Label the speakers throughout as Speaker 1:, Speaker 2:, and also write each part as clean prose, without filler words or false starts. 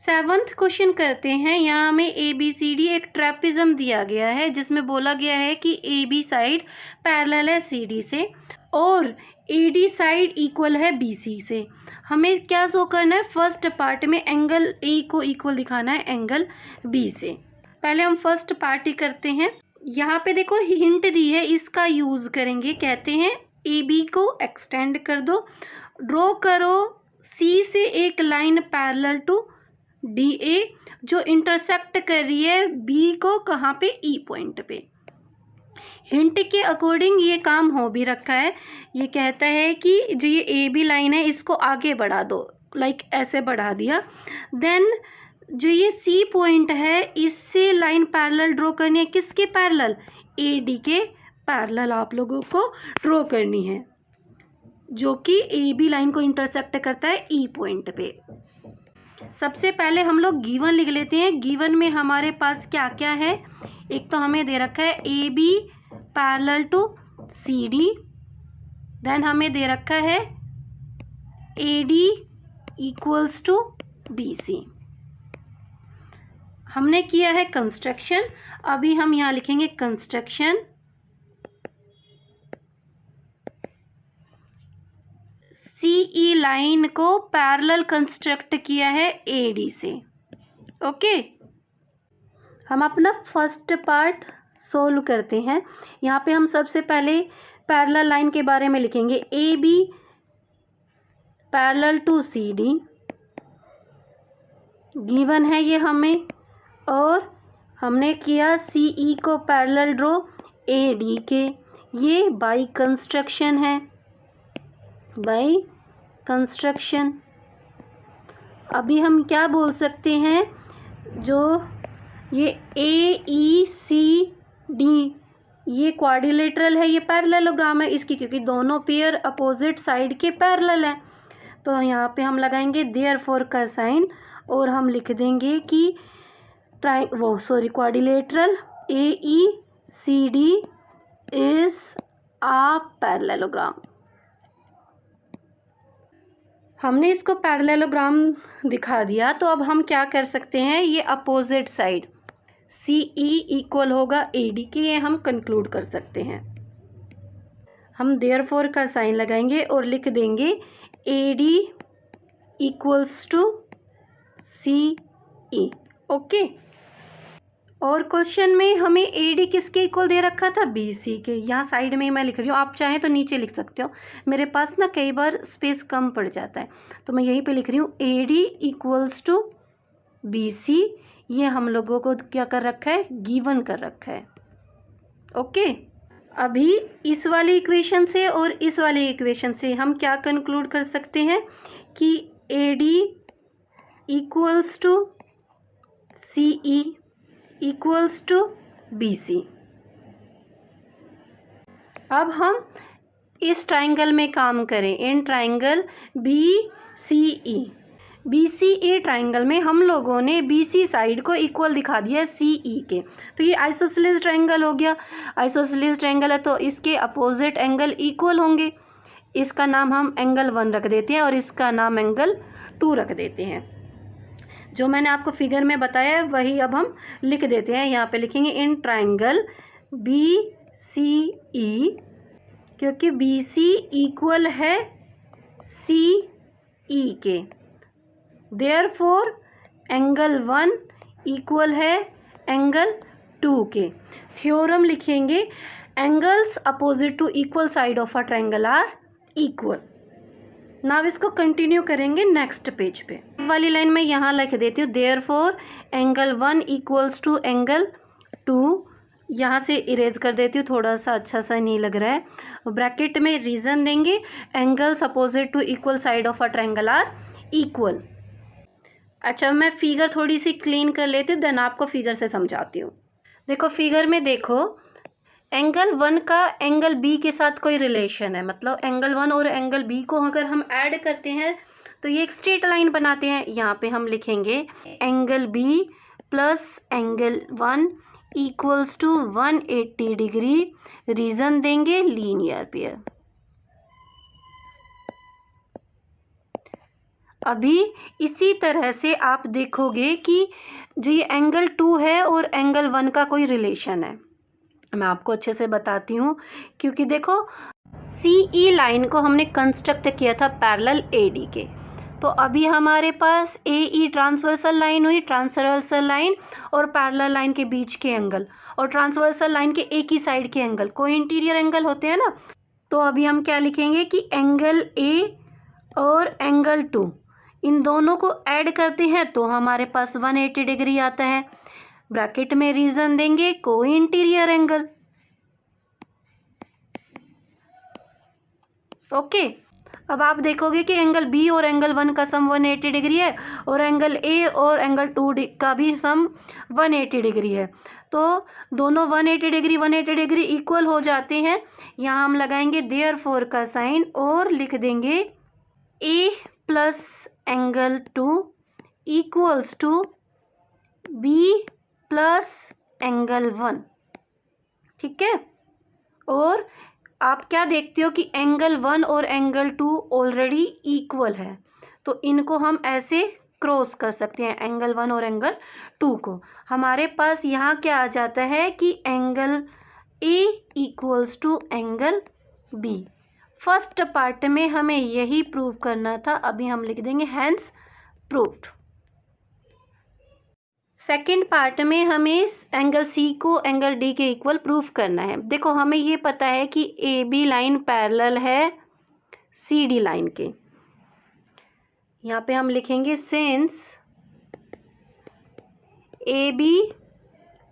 Speaker 1: Seventh question करते हैं। यहाँ हमें ए बी सी डी एक ट्रेपिज्म दिया गया है जिसमें बोला गया है कि ए बी साइड पैरेलल है सी डी से और ए डी साइड इक्वल है बी सी से। हमें क्या शो करना है, फर्स्ट पार्ट में एंगल ए को इक्वल दिखाना है एंगल बी से। पहले हम फर्स्ट पार्ट ही करते हैं। यहाँ पे देखो हिंट दी है, इसका यूज करेंगे। कहते हैं ए बी को एक्सटेंड कर दो, ड्रॉ करो सी से एक line parallel to D A जो इंटरसेक्ट कर रही है बी को, कहाँ पे, ई पॉइंट पे। हिंट के अकॉर्डिंग ये काम हो भी रखा है। ये कहता है कि जो ये ए बी लाइन है इसको आगे बढ़ा दो, लाइक ऐसे बढ़ा दिया। देन जो ये सी पॉइंट है इससे लाइन पैरेलल ड्रॉ करनी है, किसके पैरेलल, ए डी के पैरेलल आप लोगों को ड्रॉ करनी है, जो कि ए बी लाइन को इंटरसेक्ट करता है ई पॉइंट पे। सबसे पहले हम लोग गिवन लिख लेते हैं। गिवन में हमारे पास क्या क्या है, एक तो हमें दे रखा है A B parallel to C D, then हमें दे रखा है A D equals to B C. हमने किया है कंस्ट्रक्शन, अभी हम यहाँ लिखेंगे कंस्ट्रक्शन सीई लाइन को पैरेलल कंस्ट्रक्ट किया है एडी से। ओके, हम अपना फर्स्ट पार्ट सोल्व करते हैं। यहाँ पे हम सबसे पहले पैरेलल लाइन के बारे में लिखेंगे, A B parallel to C D given है ये हमें, और हमने किया सी ई को पैरेलल ड्रॉ ए डी के। ये बाई कंस्ट्रक्शन है, बाई कंस्ट्रक्शन। अभी हम क्या बोल सकते हैं, जो ये ए ई सी डी ये क्वाड्रिलेटरल है, ये पैरेललोग्राम है इसकी, क्योंकि दोनों पेयर अपोजिट साइड के पैरेलल हैं। तो यहाँ पे हम लगाएंगे देयरफॉर का साइन और हम लिख देंगे कि quadrilateral A E C D is a parallelogram. हमने इसको पैरेललोग्राम दिखा दिया, तो अब हम क्या कर सकते हैं, ये अपोजिट साइड सी ई इक्वल होगा ए डी के, ये हम कंक्लूड कर सकते हैं। हम देयरफॉर का साइन लगाएंगे और लिख देंगे A D equals to C E. Okay, और क्वेश्चन में हमें ए डी किसके इक्वल दे रखा था, बी सी के। यहाँ साइड में मैं लिख रही हूँ, आप चाहें तो नीचे लिख सकते हो, मेरे पास ना कई बार स्पेस कम पड़ जाता है, तो मैं यहीं पे लिख रही हूँ A D equals to B C. ये हम लोगों को क्या कर रखा है, गिवन कर रखा है। ओके, अभी इस वाली इक्वेशन से और इस वाली इक्वेशन से हम क्या कंक्लूड कर सकते हैं कि A D equals to C E equals to B C. अब हम इस ट्राइंगल में काम करें, in triangle B C E. B C A triangle में हम लोगों ने बी सी साइड को इक्वल दिखा दिया है सी ई के, तो ये आइसोसेलेस ट्राइंगल हो गया। आइसोसेलेस ट्राइंगल है तो इसके अपोजिट एंगल इक्वल होंगे। इसका नाम हम एंगल 1 रख देते हैं और इसका नाम एंगल 2 रख देते हैं। जो मैंने आपको फिगर में बताया है वही अब हम लिख देते हैं। यहाँ पे लिखेंगे इन ट्राइंगल बी सी ई, क्योंकि बी सी इक्वल है सी ई के, देयरफॉर एंगल 1 इक्वल है एंगल 2 के। थ्योरम लिखेंगे, angles opposite to equal side of a triangle are equal. Now इसको कंटिन्यू करेंगे नेक्स्ट पेज पे। वाली लाइन में यहाँ लिख देती हूँ, therefore angle 1 equals to angle 2। यहाँ से इरेज कर देती हूँ, थोड़ा सा अच्छा सा नहीं लग रहा है। ब्रैकेट में रीजन देंगे, angles opposite to equal side of a triangle are equal. अच्छा, मैं फिगर थोड़ी सी क्लीन कर लेती हूँ, देन आपको फिगर से समझाती हूँ। देखो फिगर में देखो, एंगल 1 का एंगल बी के साथ कोई रिलेशन है, मतलब एंगल 1 और एंगल बी को अगर हम ऐड करते हैं तो ये एक स्ट्रेट लाइन बनाते हैं। यहाँ पे हम लिखेंगे angle B plus angle 1 equals to 180 degree. Reason देंगे लीनियर पेयर। अभी इसी तरह से आप देखोगे कि जो ये एंगल 2 है और एंगल 1 का कोई रिलेशन है। मैं आपको अच्छे से बताती हूँ, क्योंकि देखो CE लाइन को हमने कंस्ट्रक्ट किया था पैरेलल AD के। तो अभी हमारे पास AE ट्रांसवर्सल लाइन हुई, ट्रांसवर्सल लाइन और पैरेलल लाइन के बीच के एंगल और ट्रांसवर्सल लाइन के एक ही साइड के एंगल कोई इंटीरियर एंगल होते हैं ना। तो अभी हम क्या लिखेंगे कि एंगल A और एंगल 2 इन दोनों को ऐड करते हैं तो हमारे पास 180 डिग्री आता है। ब्रैकेट में रीजन देंगे कोई इंटीरियर एंगल। ओके, अब आप देखोगे कि एंगल B और एंगल 1 का सम 180 डिग्री है और एंगल A और एंगल 2 का भी सम 180 डिग्री है। तो दोनों 180 डिग्री इक्वल हो जाते हैं। यहाँ हम लगाएंगे देयरफॉर का साइन और लिख देंगे A plus angle 2 equals to B plus angle 1। ठीक है, और आप क्या देखते हो कि एंगल 1 और एंगल 2 ऑलरेडी इक्वल है, तो इनको हम ऐसे क्रॉस कर सकते हैं, एंगल 1 और एंगल 2 को। हमारे पास यहाँ क्या आ जाता है कि angle A equals to angle B। First part में हमें यही प्रूव करना था, अभी हम लिख देंगे हैंस प्रूव्ड। सेकेंड पार्ट में हमें एंगल C को एंगल D के इक्वल प्रूफ करना है। देखो हमें ये पता है कि AB लाइन पैरेलल है CD लाइन के। यहाँ पे हम लिखेंगे since AB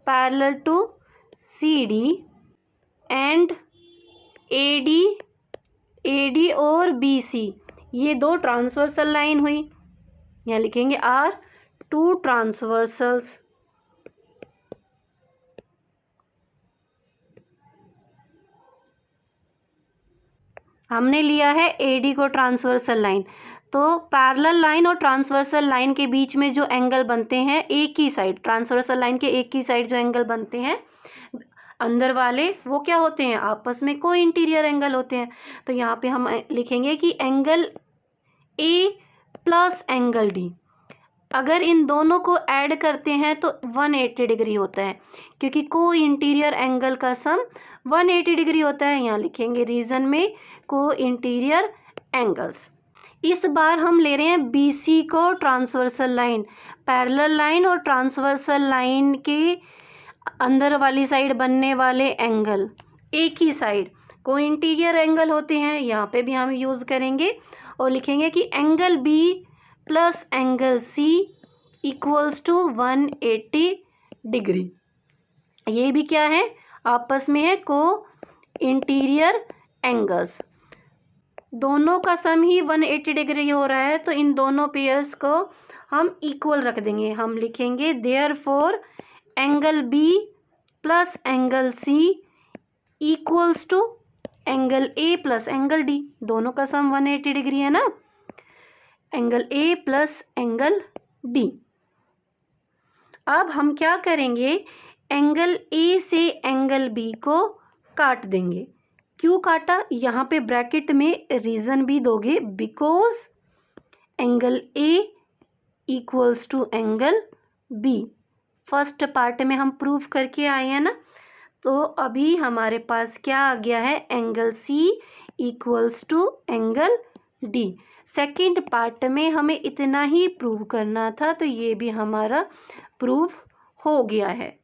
Speaker 1: parallel to CD and AD और BC ये दो ट्रांसवर्सल लाइन हुई। यहाँ लिखेंगे आर टू ट्रांसवर्सल्स। हमने लिया है AD को ट्रांसवर्सल लाइन, तो पैरेलल लाइन और ट्रांसवर्सल लाइन के बीच में जो एंगल बनते हैं एक ही साइड, ट्रांसवर्सल लाइन के एक ही साइड जो एंगल बनते हैं अंदर वाले वो क्या होते हैं, आपस में कोई इंटीरियर एंगल होते हैं। तो यहाँ पे हम लिखेंगे कि angle A plus angle D, अगर इन दोनों को ऐड करते हैं तो 180 डिग्री होता है, क्योंकि को इंटीरियर एंगल का सम 180 डिग्री होता है। यहाँ लिखेंगे रीजन में को इंटीरियर एंगल्स। इस बार हम ले रहे हैं BC को ट्रांसवर्सल लाइन, पैरेलल लाइन और ट्रांसवर्सल लाइन के अंदर वाली साइड बनने वाले एंगल एक ही साइड को इंटीरियर एंगल होते हैं। यहाँ पे भी हम यूज़ करेंगे और लिखेंगे कि angle B plus angle C equals to 180 degree. ये भी क्या है, आपस में है को इंटीरियर एंगल्स। दोनों का सम ही 180 डिग्री हो रहा है, तो इन दोनों पेयर्स को हम इक्वल रख देंगे। हम लिखेंगे therefore angle B plus angle C equals to angle A plus angle D। दोनों का सम 180 डिग्री है ना, angle A plus angle D। अब हम क्या करेंगे, एंगल A से एंगल B को काट देंगे। क्यों काटा, यहाँ पे ब्रैकेट में रीज़न भी दोगे, because angle A equals to angle B। First part में हम प्रूव करके आए हैं ना, तो अभी हमारे पास क्या आ गया है, angle C equals to angle D। Second part में हमें इतना ही प्रूव करना था, तो ये भी हमारा प्रूव हो गया है।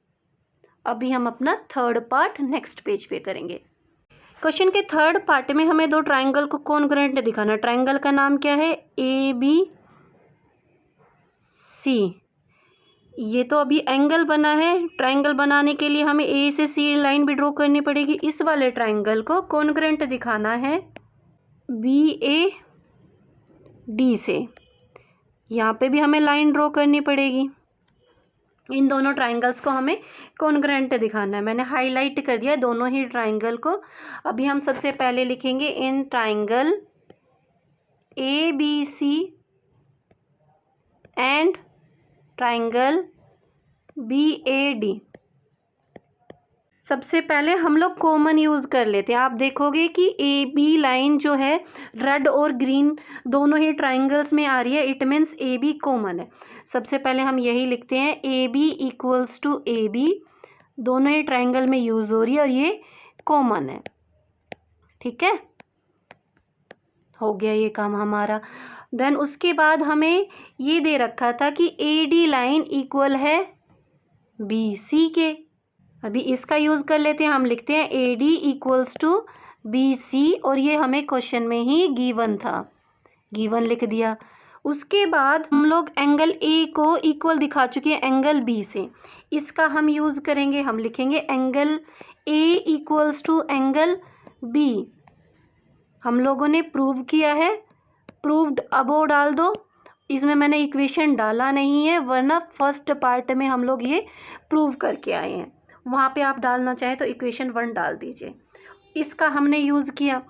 Speaker 1: अभी हम अपना थर्ड पार्ट नेक्स्ट पेज पे करेंगे। क्वेश्चन के थर्ड पार्ट में हमें दो ट्राइंगल को कॉन्ग्रुएंट दिखाना। ट्राइंगल का नाम क्या है, ABC। ये तो अभी एंगल बना है, ट्राइंगल बनाने के लिए हमें A से C लाइन भी ड्रॉ करनी पड़ेगी। इस वाले ट्राइंगल को कॉन्ग्रुएंट दिखाना है BAD से। यहाँ पे भी हमें लाइन ड्रॉ करनी पड़ेगी। इन दोनों ट्राइंगल्स को हमें कॉन्ग्रुएंट दिखाना है। मैंने हाईलाइट कर दिया दोनों ही ट्राइंगल को। अभी हम सबसे पहले लिखेंगे in triangle ABC and triangle BAD। सबसे पहले हम लोग कॉमन यूज़ कर लेते हैं। आप देखोगे कि ए बी लाइन जो है रेड और ग्रीन दोनों ही ट्राइंगल्स में आ रही है, it means A B common है। सबसे पहले हम यही लिखते हैं, A B equals to A B, दोनों ही ट्राइंगल में यूज़ हो रही है और ये कॉमन है। ठीक है, हो गया ये काम हमारा। देन उसके बाद हमें ये दे रखा था कि ए डी लाइन इक्वल है बी सी के। अभी इसका यूज़ कर लेते हैं, हम लिखते हैं A D equals to B C, और ये हमें क्वेश्चन में ही गिवन था, गिवन लिख दिया। उसके बाद हम लोग एंगल ए को इक्वल दिखा चुके हैं एंगल बी से, इसका हम यूज़ करेंगे, हम लिखेंगे angle A equals to angle B. हम लोगों ने प्रूव किया है, प्रूव्ड अबोव डाल दो, इसमें मैंने इक्वेशन डाला नहीं है, वरना फर्स्ट पार्ट में हम लोग ये प्रूव करके आए हैं, वहाँ पे आप डालना चाहें तो इक्वेशन 1 डाल दीजिए। इसका हमने यूज़ किया।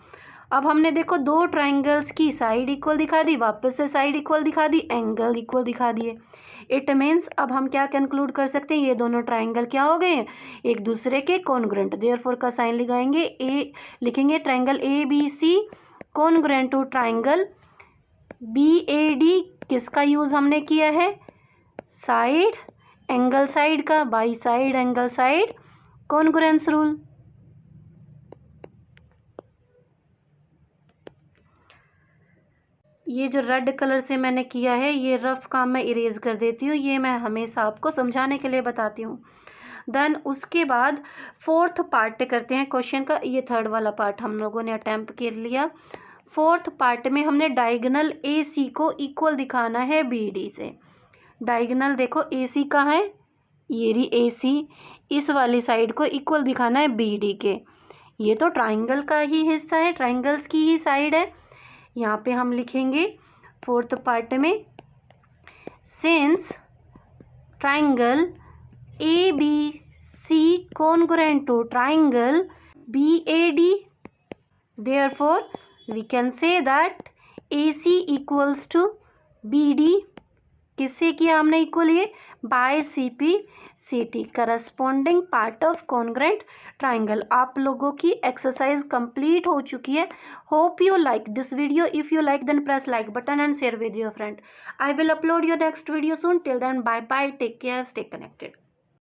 Speaker 1: अब हमने देखो दो ट्राइंगल्स की साइड इक्वल दिखा दी, वापस से साइड इक्वल दिखा दी, एंगल इक्वल दिखा दिए। इट मीन्स अब हम क्या कंक्लूड कर सकते हैं, ये दोनों ट्राइंगल क्या हो गए हैं, एक दूसरे के कॉन्ग्रुएंट। देयरफॉर का साइन लगाएंगे, ए लिखेंगे triangle A B C congruent to triangle B A D. किसका यूज़ हमने किया है, साइड एंगल साइड का, by side angle side congruence rule. ये जो रेड कलर से मैंने किया है, ये रफ काम मैं इरेज कर देती हूँ, ये मैं हमेशा आपको समझाने के लिए बताती हूँ। देन उसके बाद फोर्थ पार्ट करते हैं क्वेश्चन का, ये थर्ड वाला पार्ट हम लोगों ने अटैम्प्ट कर लिया। फोर्थ पार्ट में हमने डायगोनल ए सी को इक्वल दिखाना है बी डी से। डायगोनल देखो ए सी कहाँ है, ये रही ए सी, इस वाली साइड को इक्वल दिखाना है बी डी के। ये तो ट्राइंगल का ही हिस्सा है, ट्राइंगल्स की ही साइड है। यहाँ पे हम लिखेंगे फोर्थ पार्ट में, since triangle A B C congruent to triangle B A D, therefore we can say that A C equals to B D. किससे किया हमने इक्वल, ये by C P C T, corresponding part of congruent triangle. आप लोगों की exercise complete हो चुकी है। Hope you like this video, if you like then press like button and share with your friend. I will upload your next video soon, till then bye bye, take care, stay connected.